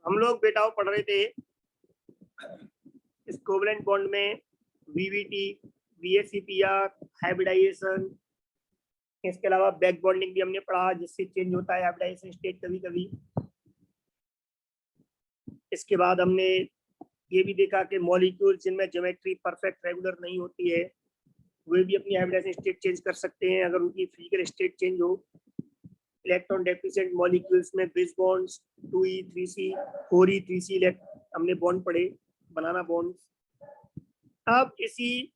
हम लोग बेटाओ पढ़ रहे थे इस कोवलेंट बॉन्ड में वीवीटी, वीएससीपीआर, हाइब्रिडाइजेशन, इसके अलावा बैक बॉन्डिंग भी हमने पढ़ा जिससे चेंज होता है हाइब्रिडाइजेशन स्टेट कभी कभी। इसके बाद हमने ये भी देखा कि मॉलिक्यूल जिनमें ज्योमेट्री परफेक्ट रेगुलर नहीं होती है वे भी अपनी हाइब्रिडाइजेशन स्टेट चेंज कर सकते हैं अगर उनकी फिजिकल स्टेट चेंज हो। इलेक्ट्रॉन डेफिशिएंट मॉलिक्यूल्स में bridge bonds 2e 3c 4e 3c हमने बॉन्ड पढ़े, बनाना बॉन्ड्स। अब इसी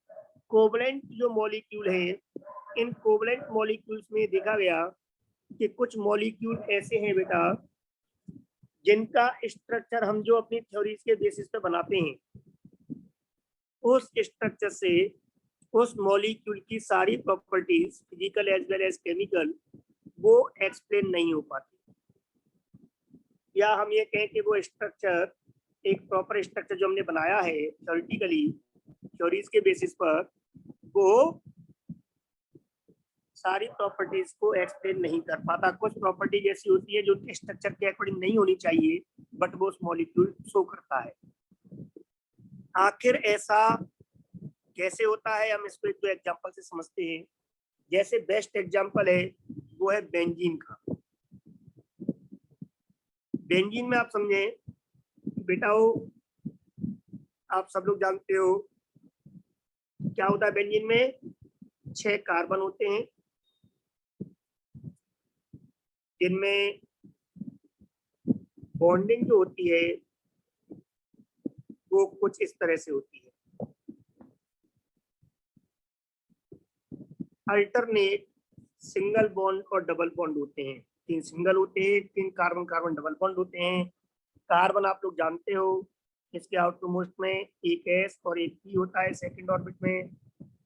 कोवलेंट जो मॉलिक्यूल है इन कोवलेंट मॉलिक्यूल्स में देखा गया कि कुछ मॉलिक्यूल ऐसे हैं बेटा जिनका स्ट्रक्चर हम जो अपनी थ्योरीज के बेसिस पे बनाते हैं उस स्ट्रक्चर से उस मॉलिक्यूल की सारी properties physical as well as chemical वो एक्सप्लेन नहीं हो पाती, या हम ये कहें कि वो स्ट्रक्चर एक प्रॉपर स्ट्रक्चर जो हमने बनाया है थ्योरेटिकली थ्योरीज के बेसिस पर वो सारी प्रॉपर्टीज को एक्सप्लेन नहीं कर पाता। कुछ प्रॉपर्टीज ऐसी होती है जो स्ट्रक्चर के अकॉर्डिंग नहीं होनी चाहिए बट वो उस मॉलिक्यूल शो करता है। आखिर ऐसा कैसे होता है हम इसको एक दो एग्जांपल से समझते हैं। जैसे बेस्ट एग्जांपल है वो है बेंजीन का। बेंजीन में आप समझे बेटाओ, आप सब लोग जानते हो क्या होता है बेंजीन में 6 कार्बन होते हैं जिनमें बॉन्डिंग जो होती है वो कुछ इस तरह से होती है। अल्टरनेट सिंगल बॉन्ड और डबल बॉन्ड होते हैं, 3 सिंगल होते हैं, 3 कार्बन कार्बन डबल बॉन्ड होते हैं। कार्बन आप लोग जानते हो इसके आउटरमोस्ट में एक एस और एक पी होता है, सेकंड ऑर्बिट में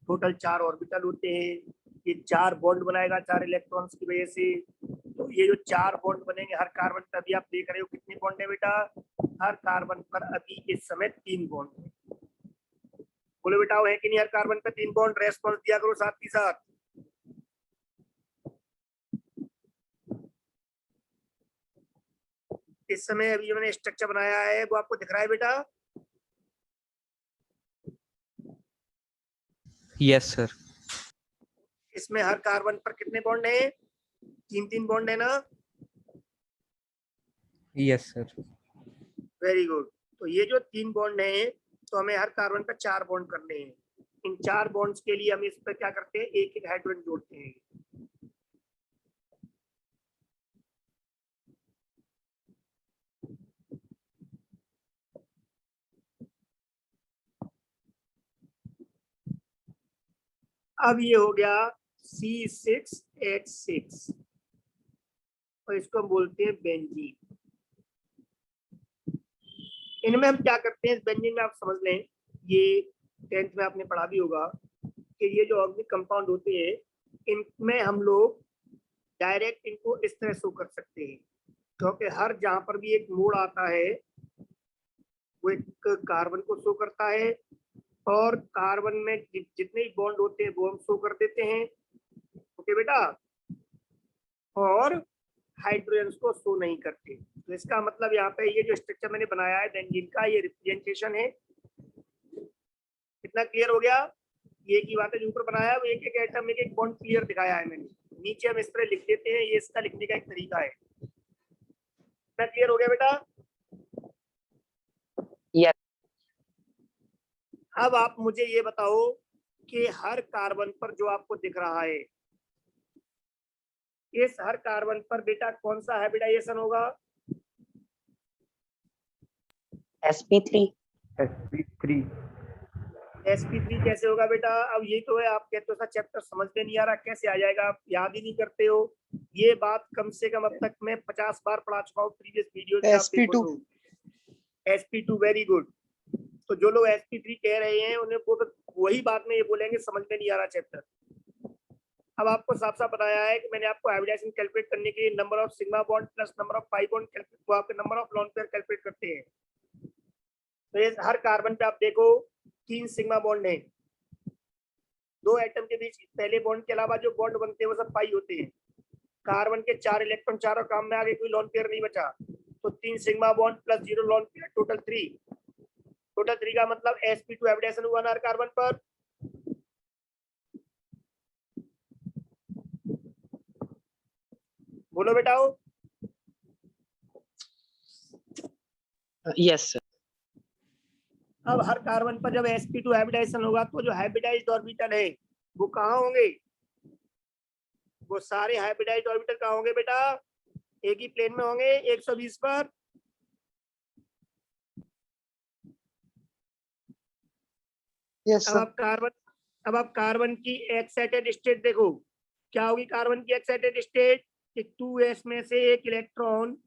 टोटल 4 ऑर्बिटल होते हैं। ये 4 बॉन्ड बनाएगा 4 इलेक्ट्रॉन्स की वजह से। तो ये जो 4 बॉन्ड बनेंगे हर कार्बन पर, अभी आप देख रहे हो कितने बॉन्ड है बेटा, हर कार्बन पर अभी इस समय 3 बॉन्ड है। बोलो बेटा वो है कि नहीं हर कार्बन पर 3 बॉन्ड? रेस्पॉन्स दिया करो साथ ही साथ। इस समय अभी जो मैंने स्ट्रक्चर बनाया है वो आपको दिख रहा है बेटा? Yes sir. इसमें हर कार्बन पर कितने बॉन्ड है? 3 बॉन्ड है ना? Yes sir. Very good. तो ये जो 3 बॉन्ड है तो हमें हर कार्बन पर 4 बॉन्ड करने हैं। इन 4 बॉन्ड्स के लिए हम इस पर क्या करते हैं, एक एक हाइड्रोजन जोड़ते हैं। अब ये हो गया C6H6 और इसको हम बोलते हैं बेंजीन। इनमें हम क्या करते हैं, इस बेंजीन में आप समझ लें, ये 10th में आपने पढ़ा भी होगा कि ये जो ऑर्गेनिक कंपाउंड होते हैं इनमें हम लोग डायरेक्ट इनको इस तरह शो कर सकते हैं क्योंकि हर जहां पर भी एक मोड़ आता है वो एक कार्बन को शो करता है और कार्बन में जितने भी बॉन्ड होते हैं वो हम शो कर देते हैं। ओके बेटा, और हाइड्रोजन को शो नहीं करते। तो इसका मतलब यहाँ पे ये जो स्ट्रक्चर मैंने बनाया है बेंजीन का ये रिप्रेजेंटेशन है। कितना क्लियर हो गया? ये की बात है जो ऊपर बनाया है वो एक एक एटम एक एक बॉन्ड क्लियर दिखाया है मैंने, नीचे हम इस तरह लिख देते हैं, ये इसका लिखने का एक तरीका है। कितना क्लियर हो गया बेटा? यस। अब आप मुझे ये बताओ कि हर कार्बन पर जो आपको दिख रहा है इस हर कार्बन पर बेटा कौन सा हाइब्रिडाइजेशन होगा? sp3। sp3 कैसे होगा बेटा? अब ये तो है, आप कहते हो सर चैप्टर समझ में नहीं आ रहा, कैसे आ जाएगा, आप याद ही नहीं करते हो। ये बात कम से कम अब तक मैं 50 बार पढ़ा चुका हूँ प्रीवियस वीडियो में। sp2। sp2 very good. तो जो लोग sp3 कह रहे हैं उन्हें वो वही बात में ये बोलेंगे समझ में नहीं आ रहा चैप्टर। अब आपको साफ साफ बताया है कि मैंने आपको हाइब्रिडाइजेशन कैलकुलेट करने के लिए number of sigma bond plus number of pi bond calculate, वो आपके number of lone pair calculate करते हैं। तो ये हर कार्बन पे आप देखो 3 सिग्मा बॉन्ड है, 2 एटम के बीच पहले बॉन्ड के अलावा जो बॉन्ड बनते हैं वो सब पाई होते हैं। कार्बन के 4 इलेक्ट्रॉन चारों काम में आ गए, कोई लोन पेयर नहीं बचा। तो 3 sigma bond plus 0 lone pair, total 3। Total 3 का मतलब sp2 हाइब्रिडाइजेशन हुआ ना कार्बन पर। बोलो बेटाओ। Yes, sir. अब हर कार्बन पर जब sp2 हाइब्रिडाइजेशन होगा तो जो हाइब्रिडाइज्ड ऑर्बिटल है वो कहाँ होंगे? वो सारे हाइब्रिडाइज्ड ऑर्बिटल कहाँ होंगे बेटा? एक ही प्लेन में होंगे 120 पर। Yes, अब sir. आप कार्बन की एक्साइटेड स्टेट देखो, क्या होगी कार्बन की एक्साइटेड स्टेट? कि 2s में से एक इलेक्ट्रॉन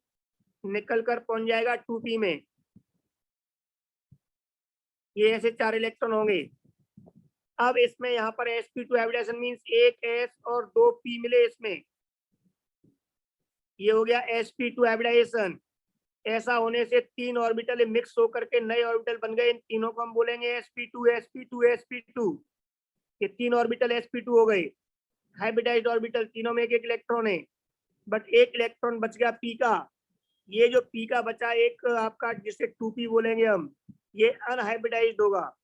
निकलकर पहुंच जाएगा 2p में। ये ऐसे 4 इलेक्ट्रॉन होंगे। अब इसमें यहाँ पर sp2 हाइब्रिडाइजेशन मींस एक s और 2 p मिले इसमें, ये हो गया sp2 हाइब्रिडाइजेशन। ऐसा होने से 3 ऑर्बिटल मिक्स होकर के नए ऑर्बिटल बन गए। इन तीनों को हम बोलेंगे sp2 sp2 sp2। ये 3 ऑर्बिटल sp2 हो गए। हाइब्रिडाइज्ड ऑर्बिटल तीनों में एक एक इलेक्ट्रॉन है, बट एक इलेक्ट्रॉन बच गया p का। ये जो p का बचा एक आपका, जिसे 2p बोलेंगे हम, ये अनहाइब्रिडाइज्ड होगा।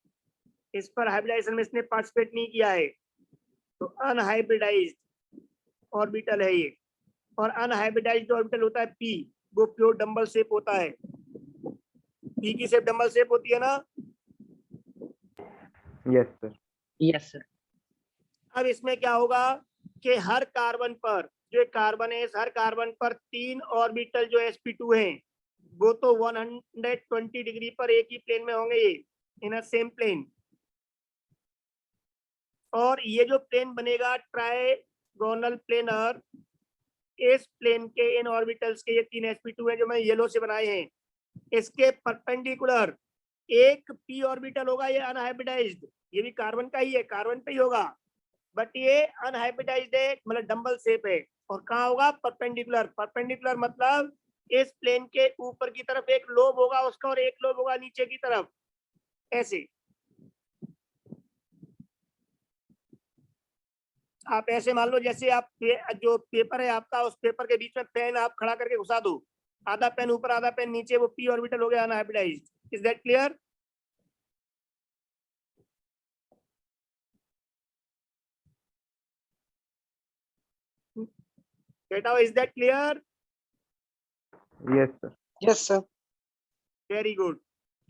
इस पर हाइब्रिडाइजेशन में इसने पार्टिसिपेट नहीं किया है, तो अनहाइब्रिडाइज्ड ऑर्बिटल है ये। और अनहाइब्रिडाइज्ड ऑर्बिटल होता है p, वो प्योर डंबल शेप होता है। p की शेप डंबल शेप होती है ना? Yes, sir. Yes, sir. अब इसमें क्या होगा कि हर कार्बन पर, जो कार्बन है, हर कार्बन पर 3 ऑर्बिटल जो sp2 हैं वो तो 120 डिग्री पर एक ही प्लेन में होंगे, ये इन अ सेम प्लेन। और ये जो प्लेन बनेगा ट्राइगोनल प्लेनर, इस प्लेन के इन ऑर्बिटल्स के, ये 3 sp2 हैं जो मैं येलो से बनाए हैं, इसके परपेंडिकुलर एक p ऑर्बिटल होगा, ये अनहाइब्रिडाइज्ड। ये भी कार्बन का ही है, कार्बन पे ही होगा, बट ये अनहाइब्रिडाइज्ड है, मतलब डंबल शेप है। और कहाँ होगा? परपेंडिकुलर। परपेंडिकुलर मतलब इस प्लेन के ऊपर की तरफ एक लोब होगा उसका, और एक लोब होगा नीचे की तरफ, ऐसे। आप ऐसे मान लो जैसे आप जो पेपर है आपका, उस पेपर के बीच में पेन आप खड़ा करके घुसा दो, आधा पेन ऊपर आधा पेन नीचे, वो p ऑर्बिटल हो गया अनहाइब्रिडाइज्ड। Is that clear? बेटा is that clear? Yes, sir. Yes, sir. Very good.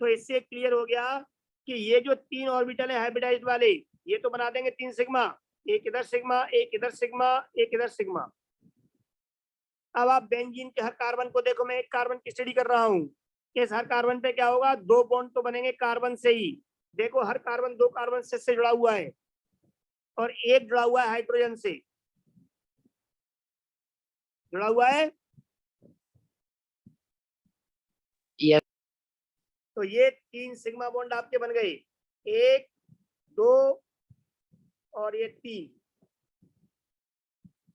तो इससे क्लियर हो गया कि ये जो 3 ऑर्बिटल है हाइब्रिडाइज्ड वाले, ये तो बना देंगे 3 सिग्मा, एक इधर सिग्मा, एक इधर सिग्मा, एक इधर सिग्मा। अब आप बेंजीन के हर कार्बन को देखो, मैं एक कार्बन की स्टडी कर रहा हूँ, इस हर कार्बन पे क्या होगा? 2 बॉन्ड तो बनेंगे कार्बन से ही। देखो हर कार्बन 2 कार्बन से जुड़ा हुआ है, और एक जुड़ा हुआ है हाइड्रोजन से, जुड़ा हुआ है। Yes. तो ये 3 सिग्मा बॉन्ड आपके बन गए, 1 2 और ये 3।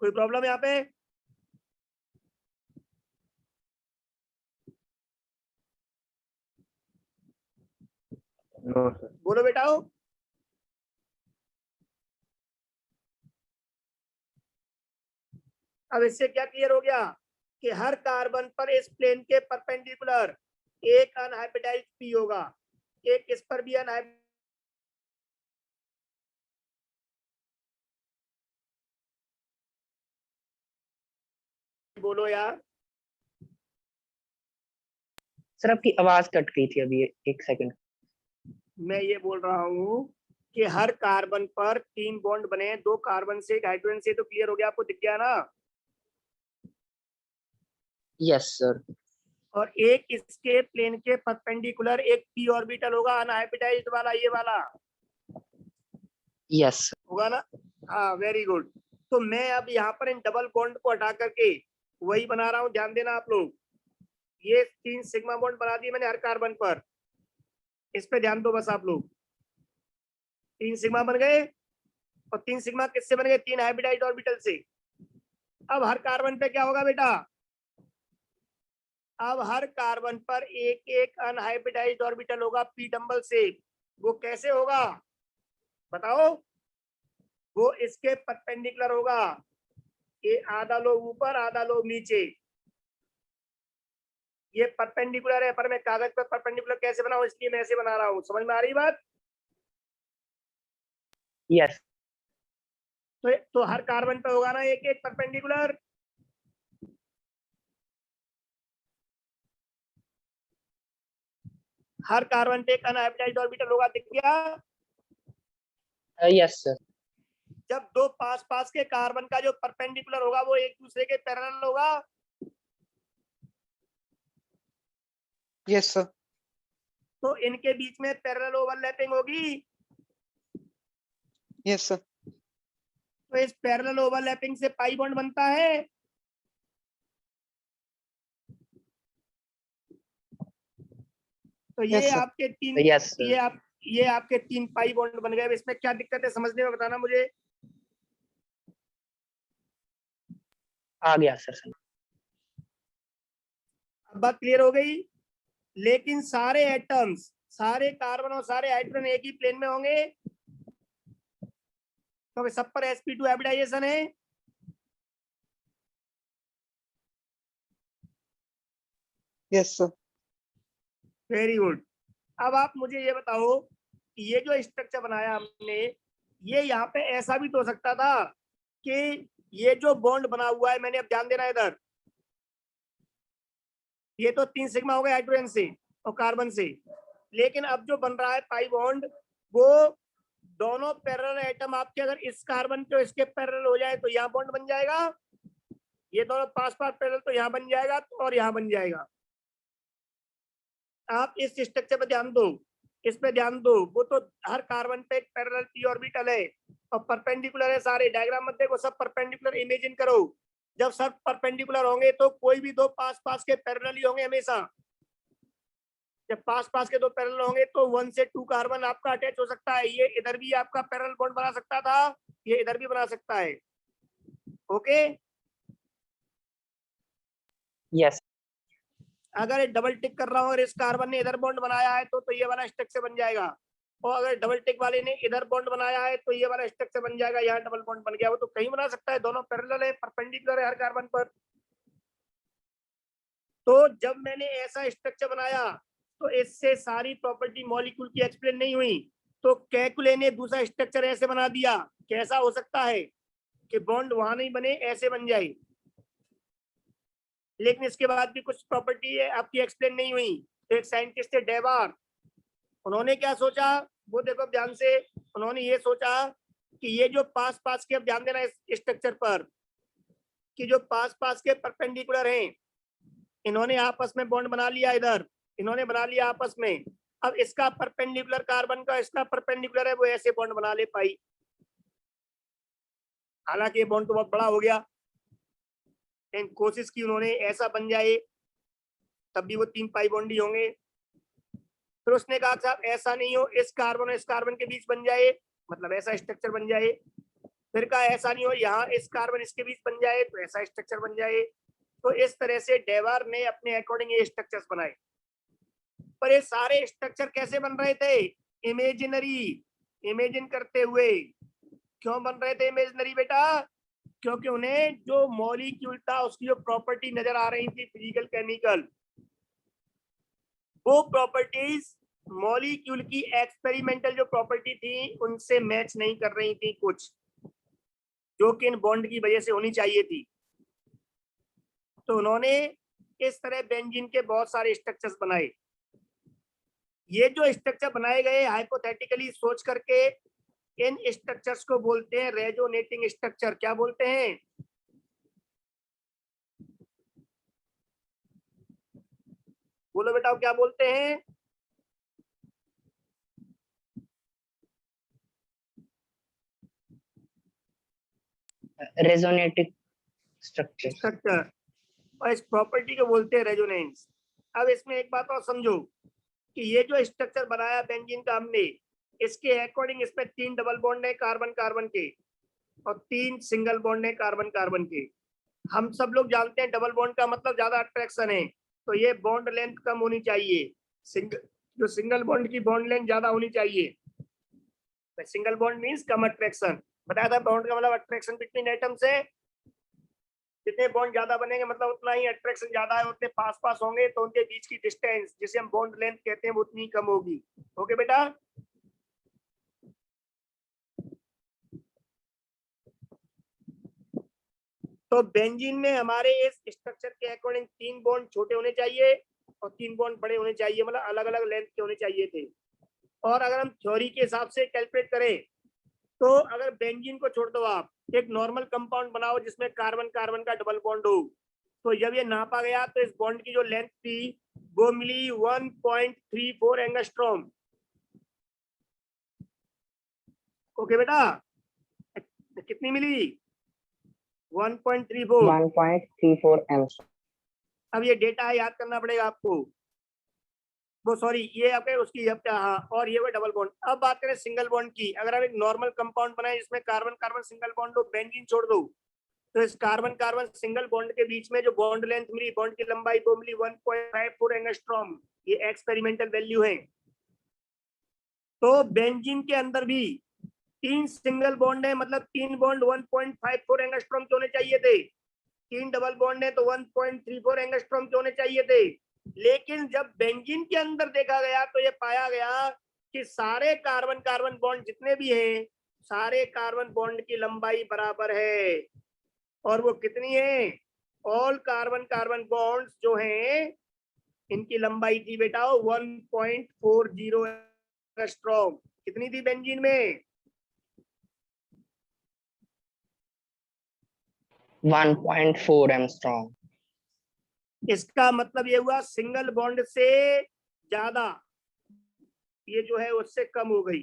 कोई प्रॉब्लम यहाँ पे? No, sir. बोलो बेटाओ। अब इससे क्या क्लियर हो गया कि हर कार्बन पर इस प्लेन के परपेंडिकुलर एक अनहाइब्रिडाइज्ड p होगा, एक इस पर भी अनहाइब्रिडाइज्ड। बोलो यार। सर आपकी आवाज कट गई थी अभी, एक सेकंड। मैं ये बोल रहा हूँ कि हर कार्बन पर 3 बॉन्ड बने हैं, 2 कार्बन से, एक हाइड्रोजन से। तो क्लियर हो गया, आपको दिख गया ना? Yes sir. और एक इसके प्लेन के परपेंडिकुलर एक p ऑर्बिटल होगा अनहाइब्रिडाइज्ड वाला, ये वाला यस होगा ना? हाँ वेरी गुड। तो मैं अब यहाँ पर इन डबल बॉन्ड को हटा करके वही बना रहा हूँ, ध्यान देना आप लोग। ये 3 सिग्मा बॉन्ड बना दिए मैंने हर कार्बन पर, इस पे ध्यान दो बस आप लोग। 3 सिग्मा बन गए, और 3 सिग्मा किससे बन गए? 3 हाइब्रिडाइज्ड ऑर्बिटल से। अब हर कार्बन पे क्या होगा बेटा? अब हर कार्बन पर एक एक अनहाइब्रिडाइज्ड ऑर्बिटल होगा p डंबल से। वो कैसे होगा बताओ? वो इसके परपेंडिकुलर होगा, ये आधा लोब ऊपर आधा लोब नीचे। ये परपेंडिकुलर है, पर मैं कागज पर परपेंडिकुलर कैसे बनाऊं, इसलिए मैं ऐसे बना रहा हूँ। समझ में आ रही बात? यस तो हर कार्बन पे होगा ना एक एक परपेंडिकुलर। हर कार्बन पे एक अनहाइब्रिडाइज्ड ऑर्बिटल होगा, दिख गया? Yes sir. जब दो पास पास के कार्बन का जो परपेंडिकुलर होगा वो एक दूसरे के पैरेलल होगा। Yes sir. तो इनके बीच में पैरेलल ओवरलैपिंग होगी। Yes sir. तो इस पैरेलल ओवरलैपिंग से पाई बॉन्ड बनता है। तो ये Yes, sir. आपके तीन, यस सर। ये आपके 3 पाई बॉन्ड बन गए। इसमें क्या दिक्कत है समझने में, बताना मुझे। आ गया सर। अब बात क्लियर हो गई। लेकिन सारे एटम्स, सारे कार्बन और सारे हाइड्रोजन एक ही प्लेन में होंगे, क्योंकि सब पर sp2 हाइब्रिडाइजेशन है। Yes sir. Very good. अब आप मुझे ये बताओ कि ये जो स्ट्रक्चर बनाया हमने, ये यहाँ पे ऐसा भी तो हो सकता था कि ये जो बॉन्ड बना हुआ है, मैंने अब ध्यान देना इधर, ये तो 3 सिग्मा हो गए हाइड्रोजन से और कार्बन से। लेकिन अब जो बन रहा है पाई बॉन्ड, वो दोनों पैरेलल एटम आपके अगर इस कार्बन के इसके पैरेलल हो जाए तो यहाँ बॉन्ड बन जाएगा। ये दोनों पास पास पैरेलल तो यहाँ बन जाएगा और यहाँ बन जाएगा। आप इस स्ट्रक्चर पे ध्यान दो, इस पे ध्यान दो। वो तो हर कार्बन पे एक पैरेलल p ऑर्बिटल है और परपेंडिकुलर है सारे। डायग्राम मत देखो, सब परपेंडिकुलर इमेजिन करो। जब सब परपेंडिकुलर होंगे तो कोई भी दो पास पास के पैरेलल ही होंगे हमेशा। जब पास पास के दो पैरेलल होंगे तो 1 से 2 कार्बन आपका अटैच हो सकता है। ये इधर भी आपका पैरेलल बॉन्ड बना सकता था, ये इधर भी बना सकता है। ओके। यस अगर डबल टिक कर रहा हूँ और इस कार्बन ने इधर बॉन्ड बनाया है तो ये वाला स्ट्रक्चर बन जाएगा। और अगर डबल टिक वाले ने इधर बॉन्ड बनाया है तो ये वाला स्ट्रक्चर बन जाएगा। यहाँ डबल बॉन्ड बन गया। वो तो कहीं बना सकता है, दोनों पैरेलल है, परपेंडिकुलर है हर कार्बन पर। तो जब मैंने ऐसा स्ट्रक्चर बनाया तो इससे सारी प्रॉपर्टी मॉलिक्यूल की एक्सप्लेन नहीं हुई। तो कैकुले ने दूसरा स्ट्रक्चर ऐसे बना दिया। कैसा हो सकता है कि बॉन्ड वहां नहीं बने, ऐसे बन जाए। लेकिन इसके बाद भी कुछ प्रॉपर्टी है आपकी एक्सप्लेन नहीं हुई। तो एक साइंटिस्ट है डेवार, उन्होंने क्या सोचा, वो देखो ध्यान से। उन्होंने ये सोचा कि ये जो पास पास के, अब ध्यान देना इस स्ट्रक्चर पर, कि जो पास पास के परपेंडिकुलर हैं, इन्होंने आपस में बॉन्ड बना लिया। इधर इन्होंने बना लिया आपस में। अब इसका परपेंडिकुलर कार्बन का इसका परपेंडिकुलर है, वो ऐसे बॉन्ड बना ले पाई। हालांकि ये बॉन्ड तो बहुत बड़ा हो गया, लेकिन कोशिश की उन्होंने ऐसा बन जाए, तब भी वो 3 पाई बॉन्ड ही होंगे। फिर उसने कहा साहब ऐसा नहीं हो, इस कार्बन और इस कार्बन के बीच बन जाए, मतलब ऐसा स्ट्रक्चर बन जाए। फिर कहा ऐसा नहीं हो, यहाँ इस कार्बन इसके बीच बन जाए तो ऐसा स्ट्रक्चर बन जाए। तो इस तरह से डेवार ने अपने अकॉर्डिंग ये स्ट्रक्चर्स बनाए। पर ये सारे स्ट्रक्चर कैसे बन रहे थे? इमेजिनरी, इमेजिन करते हुए। क्यों बन रहे थे इमेजिनरी बेटा? क्योंकि उन्हें जो मॉलिक्यूल था उसकी जो प्रॉपर्टी नजर आ रही थी फिजिकल केमिकल, वो प्रॉपर्टीज मॉलिक्यूल की एक्सपेरिमेंटल जो प्रॉपर्टी थी उनसे मैच नहीं कर रही थी कुछ, जो कि इन बॉन्ड की वजह से होनी चाहिए थी। तो उन्होंने इस तरह बेंजीन के बहुत सारे स्ट्रक्चर्स बनाए। ये जो स्ट्रक्चर बनाए गए हाइपोथेटिकली सोच करके, इन स्ट्रक्चर्स को बोलते हैं रेजोनेटिंग स्ट्रक्चर। क्या बोलते हैं? बोलो बेटा, क्या बोलते हैं? Resonative structure. और इस प्रॉपर्टी को बोलते हैं रेजोनेंस। अब इसमें एक बात और समझो कि ये जो स्ट्रक्चर बनाया बेंजीन का हमने, इसके अकॉर्डिंग इसमें 3 डबल बॉन्ड है कार्बन कार्बन के और 3 सिंगल बॉन्ड है कार्बन कार्बन के। हम सब लोग जानते हैं डबल बॉन्ड का मतलब ज्यादा अट्रैक्शन है, तो ये बॉन्ड लेंथ कम होनी चाहिए। जो सिंगल बॉन्ड की बॉन्ड लेंथ ज्यादा होनी चाहिए। सिंगल बॉन्ड मींस कम अट्रैक्शन। बताया था बॉन्ड का मतलब अट्रैक्शन बिटवीन एटम्स है। जितने बॉन्ड ज्यादा बनेंगे मतलब उतना ही अट्रैक्शन ज्यादा है, उतने पास पास होंगे तो उनके बीच की डिस्टेंस जिसे हम बॉन्ड लेंथ कहते हैं वो उतनी कम होगी। ओके बेटा, तो बेंजीन में हमारे इस स्ट्रक्चर के अकॉर्डिंग 3 बॉन्ड छोटे होने चाहिए और 3 बॉन्ड बड़े होने चाहिए, मतलब अलग अलग लेंथ के होने चाहिए थे। और अगर हम थ्योरी के हिसाब से कैलकुलेट करें तो अगर बेंजीन को छोड़ दो, आप एक नॉर्मल कंपाउंड बनाओ जिसमें कार्बन कार्बन का डबल बॉन्ड हो, तो जब ये नापा गया तो इस बॉन्ड की जो लेंथ थी वो मिली 1.34 एंगस्ट्रॉम। ओके बेटा, कितनी मिली? 1.34। 1.34 एंगस्ट्रॉम। अब ये डेटा याद करना पड़ेगा आपको, वो सॉरी ये आपके उसकी हाँ, और ये वो डबल बॉन्ड। अब बात करें सिंगल बॉन्ड की, अगर आप एक नॉर्मल कंपाउंड बनाए जिसमें कार्बन कार्बन सिंगल बॉन्ड हो, बेंजीन छोड़ दो, तो इस कार्बन कार्बन सिंगल बॉन्ड के बीच में जो बॉन्ड लेंथ मिली, बॉन्ड की लंबाई वो मिली 1.54 एंगस्ट्रॉम। ये एक्सपेरिमेंटल वैल्यू है। तो बेंजीन के अंदर भी 3 सिंगल बॉन्ड है, मतलब 3 बॉन्ड 1.54 एंगस्ट्रॉम के होने चाहिए थे, 3 डबल बॉन्ड है तो 1.34 एंगस्ट्रॉम के होने चाहिए थे। लेकिन जब बेंजीन के अंदर देखा गया तो ये पाया गया कि सारे कार्बन कार्बन बॉन्ड जितने भी हैं, सारे कार्बन बॉन्ड की लंबाई बराबर है। और वो कितनी है? ऑल कार्बन कार्बन बॉन्ड्स जो हैं इनकी लंबाई थी बेटा 1.40 एंगस्ट्रॉम। कितनी थी बेंजीन में? 1.4 एंगस्ट्रॉम। इसका मतलब ये हुआ सिंगल बॉन्ड से ज्यादा ये जो है उससे कम हो गई,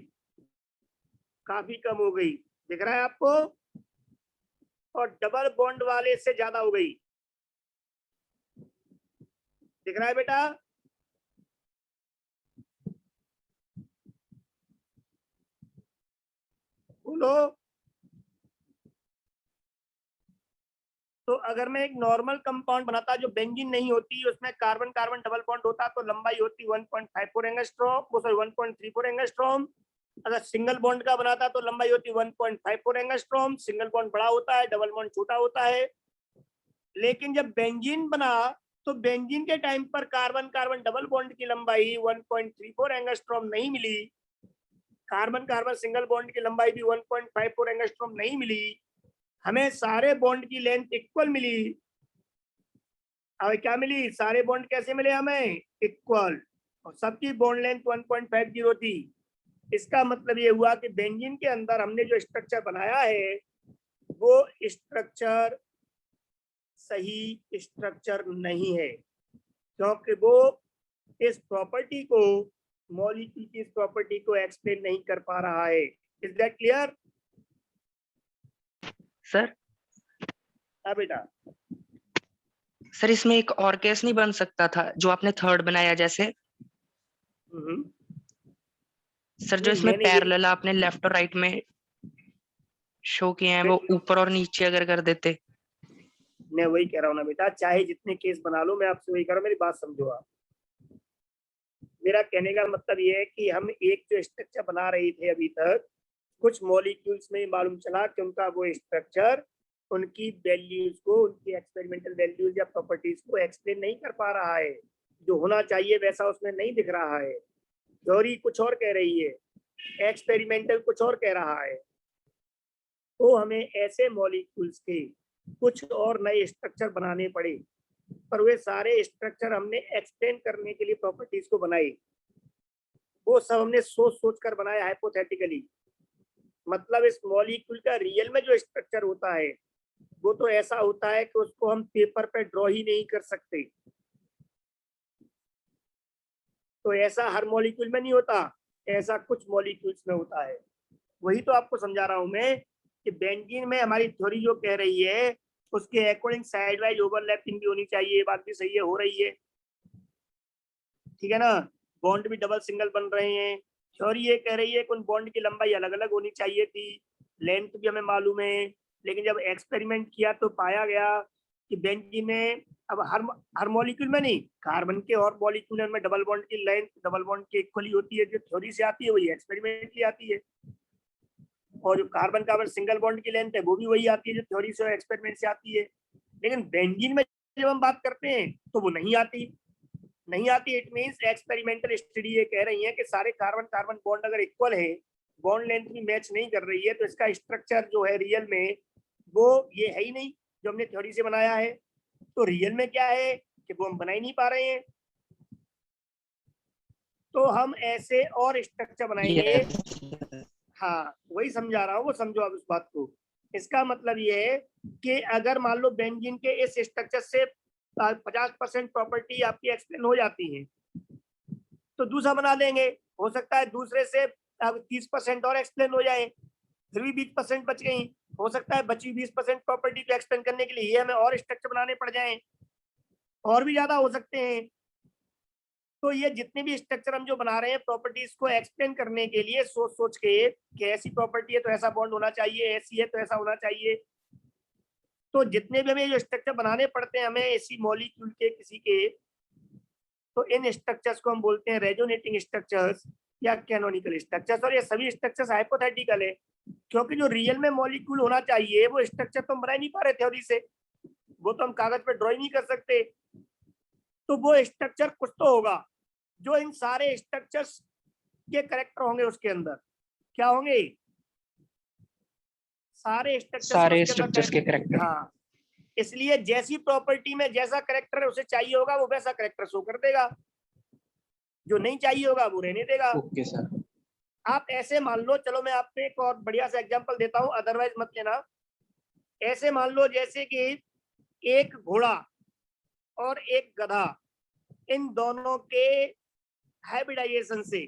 काफी कम हो गई, दिख रहा है आपको? और डबल बॉन्ड वाले से ज्यादा हो गई, दिख रहा है बेटा? बोलो। तो अगर मैं एक नॉर्मल कंपाउंड बनाता जो बेंजीन नहीं होती, उसमें कार्बन कार्बन डबल बॉन्ड होता, तो लंबाई होती 1.54 एंगस्ट्रॉम, वो सॉरी 1.34 एंगस्ट्रॉम। अगर सिंगल बॉन्ड का बनाता तो लंबाई होती 1.54 एंगस्ट्रॉम। सिंगल बॉन्ड बड़ा होता है, डबल बॉन्ड छोटा होता है। लेकिन जब बेंजीन बना तो बेंजीन के टाइम पर कार्बन कार्बन डबल बॉन्ड की लंबाई 1.34 एंगस्ट्रॉम नहीं मिली, कार्बन कार्बन सिंगल बॉन्ड की लंबाई भी 1.54 एंगस्ट्रॉम नहीं मिली, हमें सारे बॉन्ड की लेंथ इक्वल मिली। अब क्या मिली? सारे बॉन्ड कैसे मिले हमें? इक्वल, और सबकी बॉन्ड लेंथ 1.50 थी। इसका मतलब ये हुआ कि बेंजीन के अंदर हमने जो स्ट्रक्चर बनाया है वो स्ट्रक्चर सही स्ट्रक्चर नहीं है, क्योंकि वो इस प्रॉपर्टी को, मॉलिक्यूल की इस प्रॉपर्टी को एक्सप्लेन नहीं कर पा रहा है। Is that clear? सर हाँ बेटा। सर इसमें एक और केस नहीं बन सकता था जो आपने थर्ड बनाया जैसे? सर जो नहीं, इसमें मैंने ये पैरेलल आपने लेफ्ट और राइट में शो किए हैं वो ऊपर और नीचे अगर कर देते। मैं वही कह रहा हूँ ना बेटा, चाहे जितने केस बना लो, मैं आपसे वही कह रहा हूँ, मेरी बात समझो आप। मेरा कहने का मतलब ये है कि हम एक जो स्ट्रक्चर बना रहे थे अभी तक, कुछ मॉलिक्यूल्स में मालूम चला कि उनका वो स्ट्रक्चर उनकी वैल्यूज को, उनकी एक्सपेरिमेंटल वैल्यूज या प्रॉपर्टीज को एक्सप्लेन नहीं कर पा रहा है, जो होना चाहिए वैसा उसमें नहीं दिख रहा है। थ्योरी कुछ और कह रही है, एक्सपेरिमेंटल कुछ और कह रहा है। तो हमें ऐसे मॉलिक्यूल्स के कुछ और नए स्ट्रक्चर बनाने पड़े, पर वे सारे स्ट्रक्चर हमने एक्सप्लेन करने के लिए प्रॉपर्टीज को बनाए, वो सब हमने सोच सोच कर बनाया हाइपोथेटिकली। मतलब इस मॉलिक्यूल का रियल में जो स्ट्रक्चर होता है वो तो ऐसा होता है कि उसको हम पेपर पे ड्रॉ ही नहीं कर सकते। तो ऐसा हर मॉलिक्यूल में नहीं होता, ऐसा कुछ मॉलिक्यूल्स में होता है। वही तो आपको समझा रहा हूं मैं कि बेंजीन में हमारी थ्योरी जो कह रही है उसके अकॉर्डिंग साइड वाइज ओवरलैपिंग भी होनी चाहिए, ये बात भी सही है, हो रही है, ठीक है ना? बॉन्ड भी डबल सिंगल बन रहे हैं। थ्योरी ये कह रही है कि उन बॉन्ड की लंबाई अलग अलग होनी चाहिए थी, लेंथ भी हमें मालूम है। लेकिन जब एक्सपेरिमेंट किया तो पाया गया कि बेंजीन में अब हर मॉलिक्यूल में नहीं, कार्बन के और मॉलिक्यूल में डबल बॉन्ड की लेंथ डबल बॉन्ड की इक्वली होती है, जो थ्योरी से आती है वही एक्सपेरिमेंट की आती है। और जो कार्बन कार्बन सिंगल बॉन्ड की लेंथ है वो भी वही आती है जो थ्योरी से और एक्सपेरिमेंट से आती है। लेकिन बेंजीन में जब हम बात करते हैं तो वो नहीं आती। इट मींस एक्सपेरिमेंटल स्टडी ये कह रही है कि सारे कार्बन कार्बन बॉन्ड अगर इक्वल है, बॉन्ड लेंथ भी मैच नहीं कर रही है, तो इसका स्ट्रक्चर जो है रियल में वो ये है ही नहीं जो हमने थ्योरी से बनाया है। तो रियल में क्या है कि वो हम बना ही नहीं पा रहे हैं। तो हम ऐसे और स्ट्रक्चर बनाएंगे। हाँ, वही समझा रहा हूँ, वो समझो आप इस बात को। इसका मतलब ये है कि अगर मान लो बेंजीन के इस स्ट्रक्चर से 50% प्रॉपर्टी आपकी एक्सप्लेन हो जाती है, तो दूसरा बना देंगे। हो सकता है दूसरे से 30% और एक्सप्लेन हो जाए, फिर भी 20% बच गई। हो सकता है बची 20% प्रॉपर्टी को एक्सप्लेन करने के लिए ये हमें और स्ट्रक्चर बनाने पड़ जाएं, और भी ज्यादा हो सकते हैं। तो ये जितने भी स्ट्रक्चर हम जो बना रहे हैं प्रॉपर्टीज को एक्सप्लेन करने के लिए, सोच सोच के कि ऐसी प्रॉपर्टी है तो ऐसा बॉन्ड होना चाहिए, ऐसी है तो ऐसा होना चाहिए। तो जितने भी हमें जो स्ट्रक्चर बनाने पड़ते हैं हमें ऐसी मॉलिक्यूल के किसी के, तो इन स्ट्रक्चर्स को हम बोलते हैं रेजोनेटिंग स्ट्रक्चर्स या कैनोनिकल स्ट्रक्चर्स। और ये सभी स्ट्रक्चर्स हाइपोथेटिकल है, क्योंकि जो रियल में मॉलिक्यूल होना चाहिए वो स्ट्रक्चर तो हम बना ही नहीं पा रहे थ्योरी से, वो तो हम कागज पे ड्रॉ नहीं कर सकते। तो वो स्ट्रक्चर कुछ तो होगा जो इन सारे स्ट्रक्चर्स के करेक्टर होंगे। उसके अंदर क्या होंगे? सारे स्ट्रक्चर्स के करेक्टर। हाँ, इसलिए जैसी प्रॉपर्टी में जैसा करेक्टर है उसे चाहिए होगा वो वैसा करेक्टर शो कर देगा, जो नहीं चाहिए होगा वो रहने देगा। Okay sir. आप ऐसे मान लो, चलो मैं आपको एक और बढ़िया सा एग्जांपल देता हूं, अदरवाइज मत लेना। ऐसे मान लो जैसे कि एक घोड़ा और एक गधा, इन दोनों के हाइब्रिडाइजेशन से,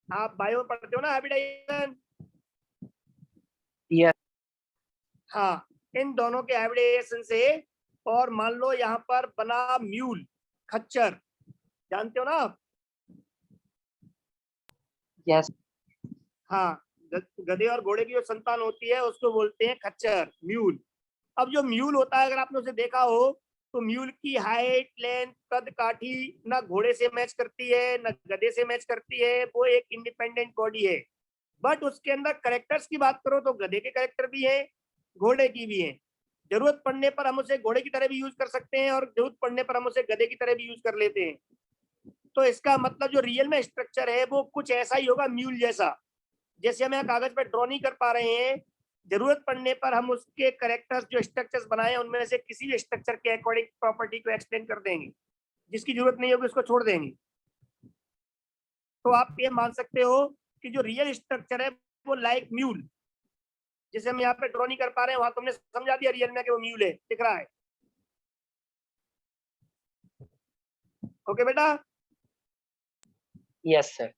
आप बायो में पढ़ते हो ना हाइब्रिडाइजेशन? यस। हाँ, इन दोनों के हाइब्रिडाइजेशन से, और मान लो यहाँ पर बना म्यूल, खच्चर, जानते हो ना आप? यस। हाँ, गधे और घोड़े की जो संतान होती है उसको बोलते हैं खच्चर, म्यूल। अब जो म्यूल होता है, अगर आपने उसे देखा हो, तो म्यूल की हाइट, लेंथ, कद काठी ना घोड़े से मैच करती है ना गधे से मैच करती है, वो एक इंडिपेंडेंट बॉडी है। बट उसके अंदर करेक्टर्स की बात करो तो गधे के करेक्टर भी हैं, घोड़े की भी हैं। जरूरत पड़ने पर हम उसे घोड़े की तरह भी यूज कर सकते हैं और जरूरत पड़ने पर हम उसे गधे की तरह भी यूज कर लेते हैं। तो इसका मतलब जो रियल में स्ट्रक्चर है वो कुछ ऐसा ही होगा म्यूल जैसा। जैसे हम यहाँ कागज पर ड्रॉ नहीं कर पा रहे हैं, जरूरत पड़ने पर हम उसके करेक्टर्स जो स्ट्रक्चर्स बनाए उनमें से किसी भी स्ट्रक्चर के अकॉर्डिंग प्रॉपर्टी को एक्सप्लेन कर देंगे, जिसकी जरूरत नहीं होगी उसको छोड़ देंगे। तो आप ये मान सकते हो कि जो रियल स्ट्रक्चर है वो लाइक म्यूल, जैसे हम यहाँ पे ड्रॉ नहीं कर पा रहे हैं, वहां तुमने समझा दिया रियल में कि वो म्यूल है, दिख रहा है। ओके बेटा? Yes sir.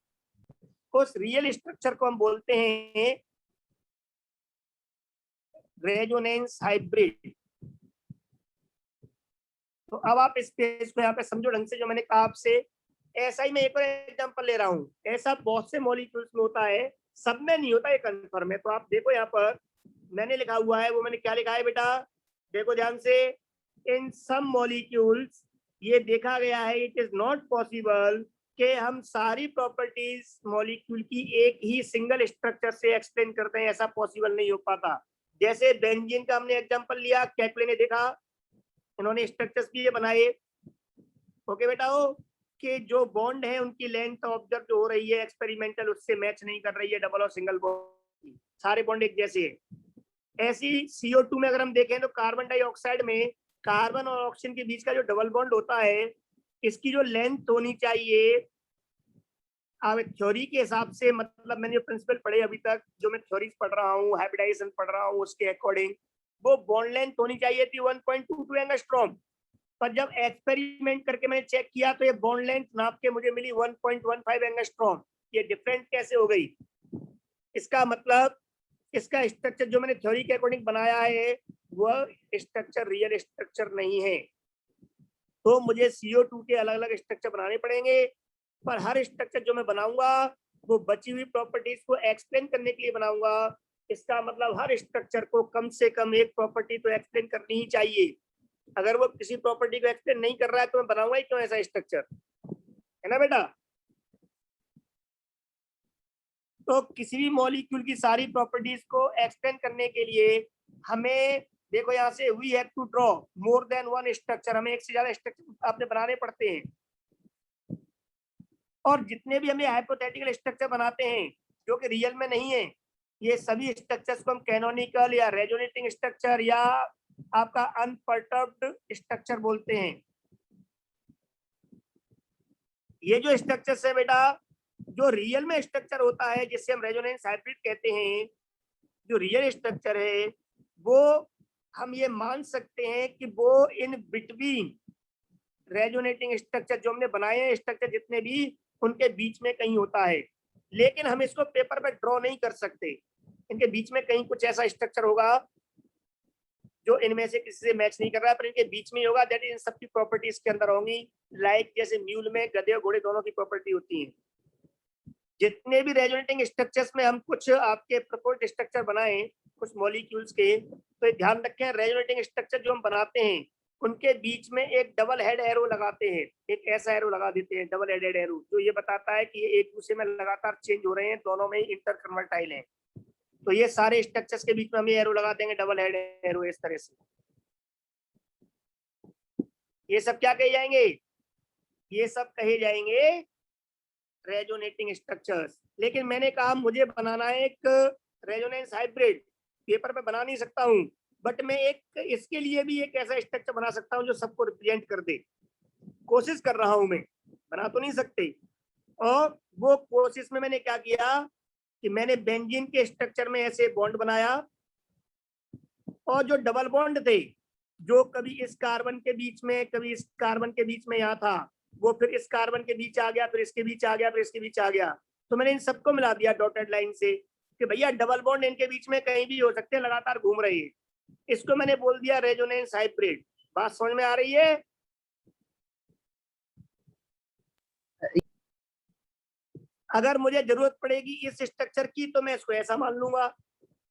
उस रियल स्ट्रक्चर को हम बोलते हैं रेजोनेंस हाइब्रिड। तो अब आप इस पेज को यहाँ पे समझो ढंग से, जो मैंने कहा आपसे। ऐसा ही मैं एक और एग्जांपल ले रहा हूँ, ऐसा बहुत से मॉलिक्यूल्स में होता है, सब में नहीं होता, ये कंफर्म है। तो आप देखो यहाँ पर मैंने लिखा हुआ है, वो मैंने क्या लिखा है बेटा, देखो ध्यान से। इन सम मॉलिक्यूल्स, ये देखा गया है, इट इज नॉट पॉसिबल कि हम सारी प्रॉपर्टीज मॉलिक्यूल की एक ही सिंगल स्ट्रक्चर से एक्सप्लेन करते हैं, ऐसा पॉसिबल नहीं हो पाता। जैसे बेंजीन का हमने एग्जांपल लिया, कैक्ले ने देखा, इन्होंने स्ट्रक्चर्स भी ये बनाए। ओके बेटा, हो कि जो बॉन्ड है उनकी लेंथ ऑब्जर्व जो हो रही है एक्सपेरिमेंटल, उससे मैच नहीं कर रही है डबल और सिंगल बॉन्ड, सारे बॉन्ड एक जैसे है। ऐसी CO2 में अगर हम देखें तो कार्बन डाइऑक्साइड में कार्बन और ऑक्सीजन के बीच का जो डबल बॉन्ड होता है, इसकी जो लेंथ होनी चाहिए, अब थ्योरी के हिसाब से, मतलब मैंने जो प्रिंसिपल पढ़े अभी तक, जो मैं थ्योरीज पढ़ रहा हूँ, हाइब्रिडाइजेशन पढ़ रहा हूँ, उसके अकॉर्डिंग वो बॉन्ड लेंथ होनी चाहिए थी 1.22 एंगस्ट्रॉम। पर जब एक्सपेरिमेंट करके मैंने चेक किया तो ये बॉन्ड लेंथ नाप के मुझे मिली 1.15 एंगस्ट्रॉम। ये डिफरेंट कैसे हो गई? इसका मतलब इसका स्ट्रक्चर जो मैंने थ्योरी के अकॉर्डिंग बनाया है वह स्ट्रक्चर रियल स्ट्रक्चर नहीं है। तो मुझे CO2 के अलग अलग स्ट्रक्चर बनाने पड़ेंगे, पर हर स्ट्रक्चर जो मैं बनाऊंगा वो बची हुई प्रॉपर्टीज को एक्सप्लेन करने के लिए बनाऊंगा। इसका मतलब हर स्ट्रक्चर को कम से कम एक प्रॉपर्टी तो एक्सप्लेन करनी ही चाहिए। अगर वो किसी प्रॉपर्टी को एक्सप्लेन नहीं कर रहा है तो मैं बनाऊंगा ही क्यों ऐसा स्ट्रक्चर, है ना बेटा? तो किसी भी मॉलिक्यूल की सारी प्रॉपर्टीज को एक्सप्लेन करने के लिए हमें देखो यहाँ से we have to draw more than one structure, हमें एक से ज्यादा स्ट्रक्चर आपने बनाने पड़ते हैं। और जितने भी हमें हाइपोथेटिकल स्ट्रक्चर बनाते हैं जो कि रियल में नहीं है, ये सभी स्ट्रक्चर्स को हम कैनोनिकल या रेजोनेटिंग स्ट्रक्चर या आपका अनपर्टर्ब्ड स्ट्रक्चर बोलते हैं। ये जो स्ट्रक्चर्स है बेटा, जो रियल में स्ट्रक्चर होता है जिससे हम रेजोनेंस हाइब्रिड कहते हैं, जो रियल स्ट्रक्चर है वो हम ये मान सकते हैं कि वो इन बिटवीन रेजोनेटिंग स्ट्रक्चर जो हमने बनाए हैं, स्ट्रक्चर जितने भी, उनके बीच में कहीं होता है। लेकिन हम इसको पेपर पे ड्रॉ नहीं कर सकते, इनके बीच में कहीं कुछ ऐसा स्ट्रक्चर होगा जो इनमें से किसी से मैच नहीं कर रहा है, पर इनके बीच में होगा। दैट इज इन सबकी प्रॉपर्टीज के अंदर होंगी। लाइक जैसे म्यूल में गधे और घोड़े दोनों की प्रॉपर्टी होती है। जितने भी रेजोनेटिंग स्ट्रक्चर्स में हम कुछ आपके प्रपोज्ड स्ट्रक्चर बनाए कुछ मॉलिक्यूल्स के, तो ध्यान रखें रेजोनेटिंग स्ट्रक्चर जो हम बनाते हैं उनके बीच में एक डबल हेड एरो लगाते हैं, एक ऐसा एरो लगा देते हैं, डबल हेडेड एरो, जो ये बताता है कि ये एक दूसरे में लगातार चेंज हो रहे हैं, दोनों में इंटर कन्वर्टाइल हैं। तो ये सारे स्ट्रक्चर्स के बीच में हम ये एरो लगा देंगे, डबल हेड एरो, इस तरह से। ये सब क्या कहे जाएंगे? ये सब कहे जाएंगे रेजोनेटिंग स्ट्रक्चर्स। लेकिन मैंने कहा मुझे बनाना है एक रेजोनेंस हाइब्रिड, पेपर पे बना नहीं सकता हूँ, बट मैं एक इसके लिए भी एक ऐसा स्ट्रक्चर बना सकता हूँ जो सबको रिप्रेजेंट कर दे। कोशिश कर रहा हूं मैं, बना तो नहीं सकते। और वो कोशिश में मैंने क्या किया कि मैंने बेंजीन के स्ट्रक्चर में ऐसे बॉन्ड बनाया, और जो डबल बॉन्ड थे जो कभी इस कार्बन के बीच में कभी इस कार्बन के बीच में यहाँ था, वो फिर इस कार्बन के बीच आ गया, फिर इसके बीच आ गया, फिर इसके बीच आ गया। तो मैंने इन सबको मिला दिया डॉटेड लाइन से कि भैया डबल बॉन्ड इनके बीच में कहीं भी हो सकते हैं, लगातार घूम रही है। इसको मैंने बोल दिया रेजोनेंस हाइब्रिड। बात समझ में आ रही है? अगर मुझे जरूरत पड़ेगी इस स्ट्रक्चर की तो मैं इसको ऐसा मान लूंगा,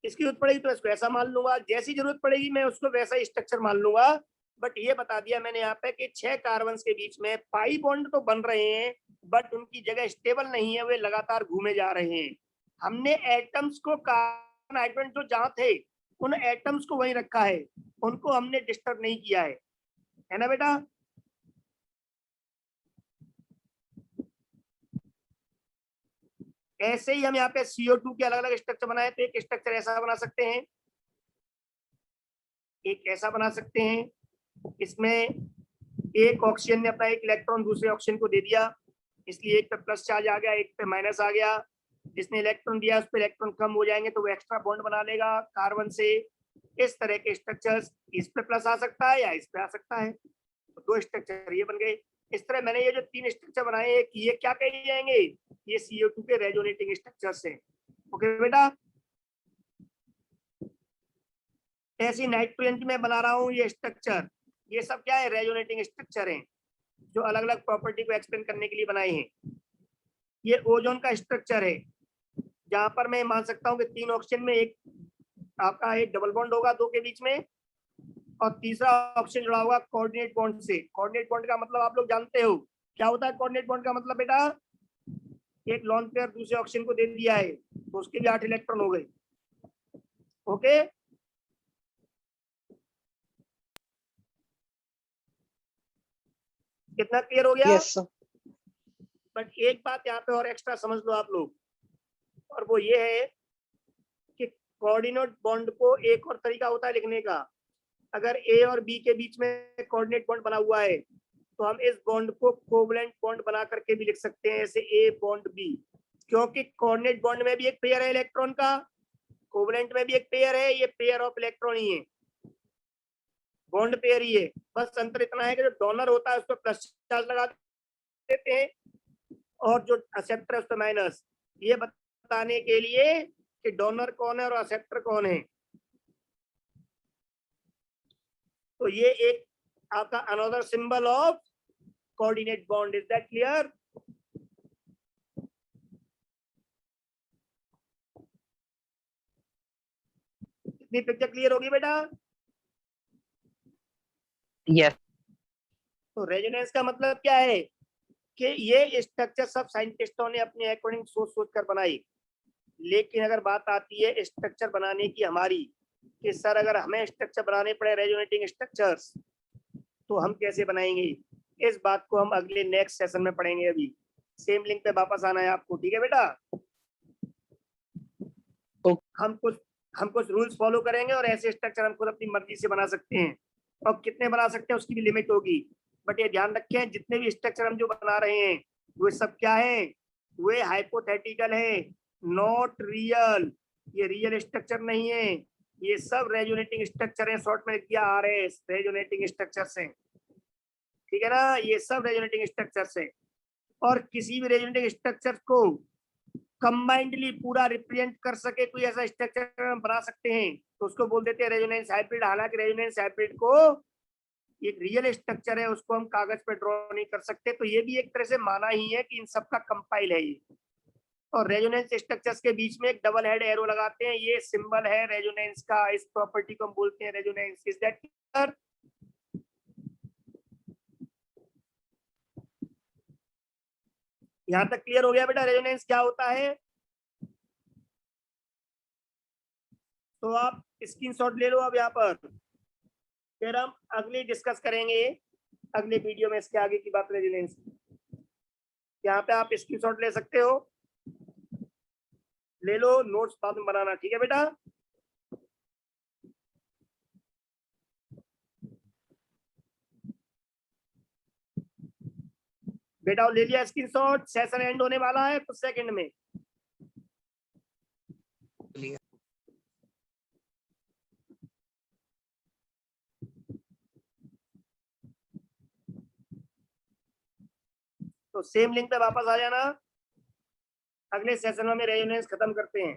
इसकी जरूरत पड़ेगी तो इसको ऐसा मान लूंगा, जैसी जरूरत पड़ेगी मैं उसको वैसा स्ट्रक्चर मान लूंगा। बट ये बता दिया मैंने यहाँ पे कि 6 कार्बन के बीच में पाई बॉन्ड तो बन रहे हैं, बट उनकी जगह स्टेबल नहीं है, वे लगातार घूमे जा रहे हैं। हमने एटम्स को, कार्बन आइटम जो जहाँ थे उन एटम्स को वहीं रखा है, उनको हमने डिस्टर्ब नहीं किया है ना बेटा? ऐसे ही हम यहाँ पे CO2 के अलग अलग स्ट्रक्चर बनाए, तो एक स्ट्रक्चर ऐसा बना सकते हैं, एक ऐसा बना सकते हैं। इसमें एक ऑक्सीजन ने अपना एक इलेक्ट्रॉन दूसरे ऑक्सीजन को दे दिया, इसलिए एक पे प्लस चार्ज आ गया, एक पे माइनस आ गया। जिसने इलेक्ट्रॉन दिया उस पे इलेक्ट्रॉन कम हो जाएंगे तो वो एक्स्ट्रा बॉन्ड बना लेगा कार्बन से। इस तरह के स्ट्रक्चर्स इस पे प्लस आ सकता है या इस पे आ सकता है, तो 2 स्ट्रक्चर ये बन गए। इस तरह मैंने ये जो 3 स्ट्रक्चर बनाए हैं, ये क्या कहे जाएंगे? ये CO2 के रेजोनेटिंग स्ट्रक्चर्स हैं। ओके बेटा? ऐसी नाइट्रोजन की मैं बना रहा हूँ ये स्ट्रक्चर, ये सब क्या है? रेजोनेटिंग स्ट्रक्चर हैं जो अलग अलग प्रॉपर्टी को एक्सप्लेन करने के लिए बनाए हैं। ये ओजोन का स्ट्रक्चर है, जहां पर मैं मान सकता हूँ कि 3 ऑक्सीजन में एक आपका एक डबल बॉन्ड होगा 2 के बीच में, और तीसरा ऑक्सीजन जुड़ा होगा कोऑर्डिनेट बॉन्ड से। कोऑर्डिनेट बॉन्ड का मतलब आप लोग जानते हो क्या होता है? कोऑर्डिनेट बॉन्ड का मतलब बेटा, एक लॉन पेयर दूसरे ऑक्सीजन को दे दिया है तो उसके भी 8 इलेक्ट्रॉन हो गए। ओके, कितना क्लियर हो गया? Yes, sir. बट एक बात यहाँ पे और एक्स्ट्रा समझ लो आप लोग, और वो ये है कि कोऑर्डिनेट बॉन्ड को एक और तरीका होता है लिखने का। अगर ए और बी के बीच में कोऑर्डिनेट बॉन्ड बना हुआ है तो हम इस बॉन्ड को कोवलेंट बॉन्ड बना करके भी लिख सकते हैं, ऐसे ए बॉन्ड बी, क्योंकि कोऑर्डिनेट बॉन्ड में भी एक पेयर है इलेक्ट्रॉन का, कोवलेंट में भी एक पेयर है, ये पेयर ऑफ इलेक्ट्रॉन ही है, बॉन्ड पेयर ही है। बस अंतर इतना है कि जो डोनर होता है उस पर प्लस चार्ज लगा देते हैं और जो एक्सेप्टर है उस पर माइनस, ये बताने के लिए कि डोनर कौन है और एक्सेप्टर कौन है। तो ये एक आपका another symbol of coordinate bond. Is that clear? कितनी पिक्चर क्लियर होगी बेटा? यस। तो रेजोनेंस का मतलब क्या है कि ये स्ट्रक्चर सब साइंटिस्टों ने अपने अकॉर्डिंग सोच सोच कर बनाई, लेकिन अगर बात आती है स्ट्रक्चर बनाने की हमारी, कि सर अगर हमें स्ट्रक्चर बनाने पड़े रेजोनेटिंग स्ट्रक्चर्स तो हम कैसे बनाएंगे, इस बात को हम अगले नेक्स्ट सेशन में पढ़ेंगे। अभी सेम लिंक पे वापस आना है आपको, ठीक है बेटा। हम कुछ रूल्स फॉलो करेंगे और ऐसे स्ट्रक्चर हम खुद अपनी मर्जी से बना सकते हैं, और कितने बना सकते हैं उसकी भी लिमिट होगी। बट ये ध्यान रखें, जितने भी स्ट्रक्चर हम जो बना रहे हैं वो सब क्या है, वे हाइपोथेटिकल है, नॉट रियल। ये रियल स्ट्रक्चर नहीं है, ये सब रेजोनेटिंग स्ट्रक्चर है। शॉर्ट में लिख दिया आरएस, रेजोनेटिंग स्ट्रक्चर्स हैं, ठीक है ना। ये सब रेजोनेटिंग स्ट्रक्चर्स है, और किसी भी रेजोनेटिंग स्ट्रक्चर को कंबाइंडली पूरा रिप्रेजेंट कर सके कोई ऐसा स्ट्रक्चर हम बना सकते हैं तो उसको बोल देते हैं रेजोनेंस हाइब्रिड। हालांकि रेजोनेंस हाइब्रिड को एक रियल स्ट्रक्चर है, उसको हम कागज पे ड्रॉ नहीं कर सकते, तो ये भी एक तरह से माना ही है कि इन सब का कंपाइल है ये। और रेजोनेंस स्ट्रक्चर्स के बीच में एक डबल हेड एरो लगाते हैं, ये सिंबल है रेजोनेंस का, इस प्रॉपर्टी को हम बोलते हैं रेजोनेंस। Is that clear? यहां तक क्लियर हो गया बेटा रेजोनेंस क्या होता है? तो आप स्क्रीनशॉट ले लो अब यहाँ पर, फिर हम अगले डिस्कस करेंगे अगले वीडियो में इसके आगे की बात रेजोनेंस। यहाँ पे आप स्क्रीनशॉट ले सकते हो, ले लो, नोट्स बाद में बनाना, ठीक है बेटा। बेटा ले लिया स्क्रीनशॉट, सेशन एंड होने वाला है कुछ सेकंड में। तो सेम लिंक पे वापस आ जाना, अगले सेशन में रेजोनेंस खत्म करते हैं।